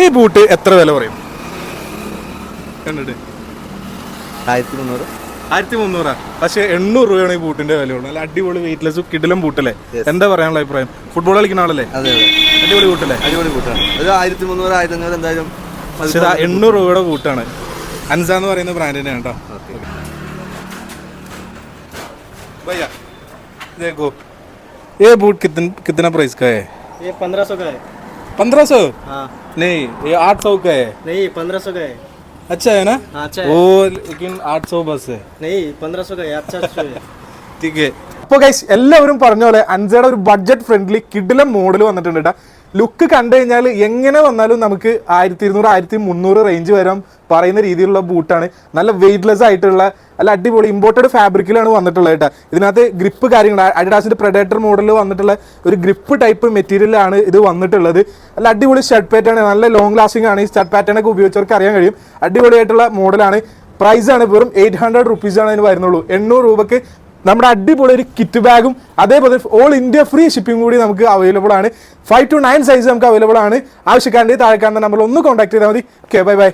ഈ ബൂട്ട് എത്ര വില പറയും? കണ്ടിട്ട് 1300. പക്ഷെ 800 രൂപയാണ് ഈ ബൂട്ടിന്റെ വിലയുള്ളൂ. നല്ല അടിപൊളി വെയിറ്റ്ലെസ് കിടിലം ബൂട്ടല്ലേ? എന്താ പറയാനുള്ള അഭിപ്രായം? ഫുട്ബോൾ കളിക്കുന്ന ആളല്ലേ? അടിപൊളി ബൂട്ടല്ലേ? അടിപൊളി ബൂട്ടാണ്. 1300 1500 എന്തായാലും. പക്ഷെ 800 രൂപയുടെ ബൂട്ടാണ്. അൻസ എന്ന് പറയുന്ന ബ്രാൻഡിന്റെ കേട്ടോ. भैया देखो ये बूट कितना प्राइस का है? ये 1500 का है. 1500? हाँ. नहीं, ये 800 का है. नहीं, 1500 का है. अच्छा है ना? हाँ, अच्छा है. वो लेकिन 800 बस है. नहीं, 1500 का है. अच्छा है. ठीक है. അപ്പോൾ ഗൈസ് എല്ലാവരും പറഞ്ഞ പോലെ അൻസയുടെ ഒരു ബഡ്ജറ്റ് ഫ്രണ്ട്ലി കിടിലം മോഡൽ വന്നിട്ടുണ്ട് കേട്ടോ. ലുക്ക് കണ്ടു കഴിഞ്ഞാൽ എങ്ങനെ വന്നാലും നമുക്ക് 1200 1300 റേഞ്ച് വരാൻ പറയുന്ന രീതിയിലുള്ള ബൂട്ടാണ്. നല്ല വെയിറ്റ്ലെസ് ആയിട്ടുള്ള നല്ല അടിപൊളി ഇമ്പോർട്ടഡ് ഫാബ്രിക്കിലാണ് വന്നിട്ടുള്ളത് കേട്ടോ. ഇതിനകത്ത് ഗ്രിപ്പ് കാര്യങ്ങൾ അഡിഡാസിന്റെ പ്രെഡേറ്റർ മോഡലിൽ വന്നിട്ടുള്ള ഒരു ഗ്രിപ്പ് ടൈപ്പ് മെറ്റീരിയലാണ് ഇത് വന്നിട്ടുള്ളത്. നല്ല അടിപൊളി ഷർട്ട് പാറ്റേൺ, നല്ല ലോങ് ലാസ്റ്റിംഗ് ആണ്. ഈ ഷർട്ട് പാറ്റേൺ ഒക്കെ ഉപയോഗിച്ചവർക്ക് അറിയാൻ കഴിയും. അടിപൊളിയായിട്ടുള്ള മോഡലാണ്. പ്രൈസാണ് വെറും 800 റുപ്പീസാണ് അതിന് വരുന്നുള്ളൂ. 800 രൂപക്ക് നമ്മുടെ അടിപൊളി ഒരു കിറ്റ് ബാഗും അതേപോലെ ഓൾ ഇന്ത്യ ഫ്രീ ഷിപ്പിംഗ് കൂടി നമുക്ക് അവൈലബിൾ ആണ്. 5 to 9 സൈസ് നമുക്ക് അവൈലബിൾ ആണ്. ആവശ്യക്കാരൻ്റെ താഴെ കാണുന്ന നമ്പറിൽ ഒന്ന് കോൺടാക്ട് ചെയ്താൽ മതി. Okay, bye bye.